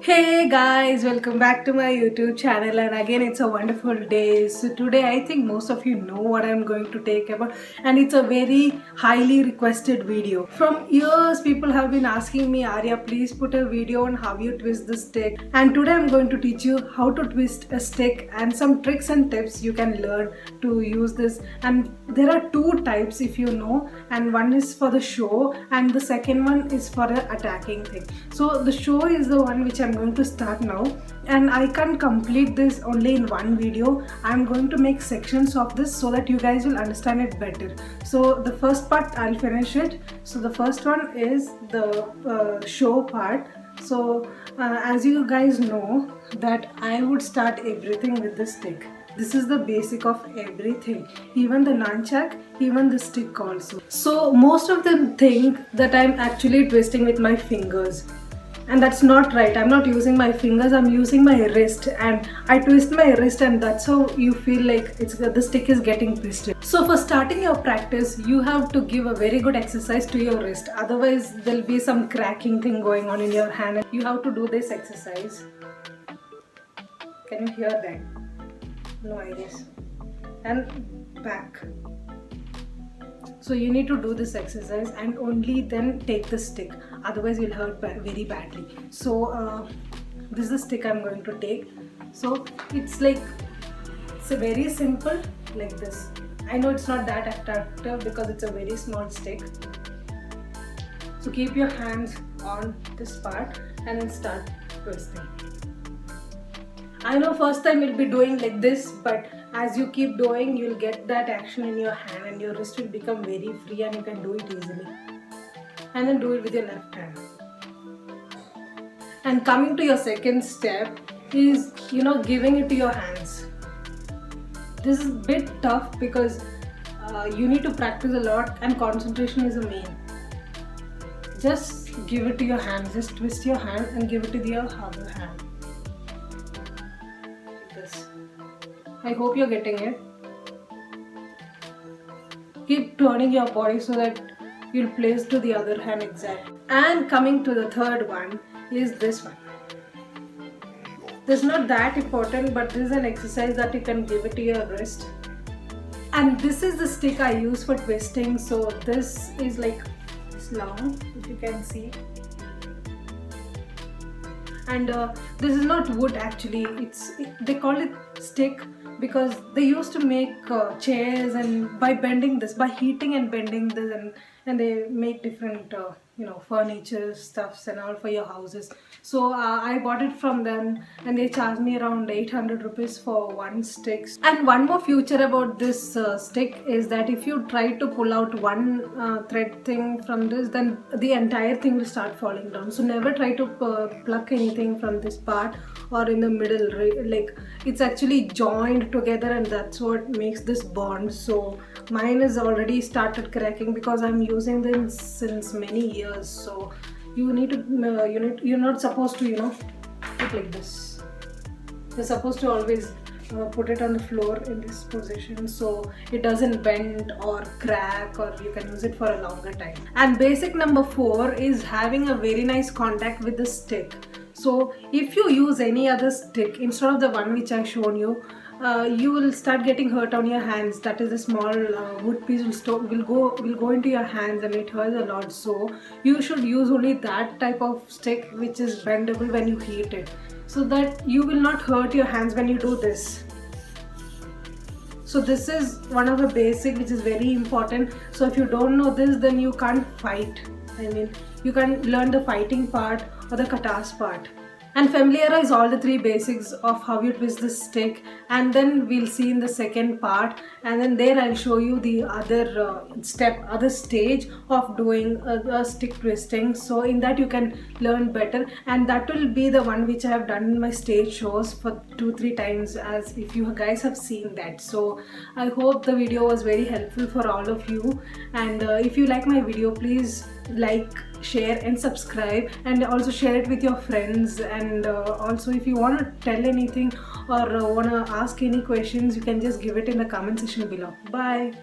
Hey guys, welcome back to my YouTube channel, and again it's a wonderful day. So today I think most of you know what I'm going to take about, and it's a very highly requested video. From years people have been asking me, Arya, please put a video on how you twist the stick, and today I'm going to teach you how to twist a stick and some tricks and tips you can learn to use this. And there are two types, if you know, and one is for the show and the second one is for the attacking thing. So the show is the one which I'm going to start now, and I can't complete this only in one video. I'm going to make sections of this so that you guys will understand it better. So the first part I'll finish it. So the first one is the show part. So as you guys know that I would start everything with the stick. This is the basic of everything, even the nunchuck, even the stick also. So most of them think that I'm actually twisting with my fingers, and that's not right. I'm not using my fingers, I'm using my wrist, and I twist my wrist, and that's how you feel like the stick is getting twisted. So for starting your practice, you have to give a very good exercise to your wrist, otherwise there'll be some cracking thing going on in your hand. You have to do this exercise. Can you hear that? No, I guess. And back. So you need to do this exercise and only then take the stick, otherwise you'll hurt very badly. So this is the stick I'm going to take. So it's a very simple like this. I know it's not that attractive because it's a very small stick. So keep your hands on this part and then start twisting. I know first time you'll be doing like this, but as you keep doing, you'll get that action in your hand and your wrist will become very free and you can do it easily. And then do it with your left hand. And coming to your second step is, giving it to your hands. This is a bit tough because you need to practice a lot and concentration is the main. Just give it to your hands. Just twist your hand and give it to your other hand. I hope you're getting it. Keep turning your body so that you'll place to the other hand exactly. And coming to the third one is this one. This is not that important, but this is an exercise that you can give it to your wrist. And this is the stick I use for twisting. So this is like this long, if you can see. And this is not wood actually. They call it stick because they used to make chairs, and by bending this, by heating and bending this, and they make different furniture stuffs and all for your houses. So I bought it from them and they charged me around 800 rupees for one stick. And one more feature about this stick is that if you try to pull out one thread thing from this, then the entire thing will start falling down. So never try to pluck anything from this part or in the middle. Like, it's actually joined together and that's what makes this bond. So mine is already started cracking because I'm using them since many years. So you need to you're not supposed to put like this. You're supposed to always put it on the floor in this position so it doesn't bend or crack, or you can use it for a longer time. And basic number 4 is having a very nice contact with the stick. So if you use any other stick instead of the one which I shown you, you will start getting hurt on your hands. That is, a small wood piece will go into your hands and it hurts a lot. So you should use only that type of stick which is bendable when you heat it, so that you will not hurt your hands when you do this. So this is one of the basic which is very important. So if you don't know this, then you can't fight. I mean, you can learn the fighting part or the katas part. And familiarize all the 3 basics of how you twist the stick, and then we'll see in the second part, and then there I'll show you the other stage of doing a stick twisting. So in that you can learn better, and that will be the one which I have done in my stage shows for 2-3 times, as if you guys have seen that. So I hope the video was very helpful for all of you, and if you like my video, please like, share and subscribe, and also share it with your friends. And also if you want to tell anything or want to ask any questions, you can just give it in the comment section below. Bye.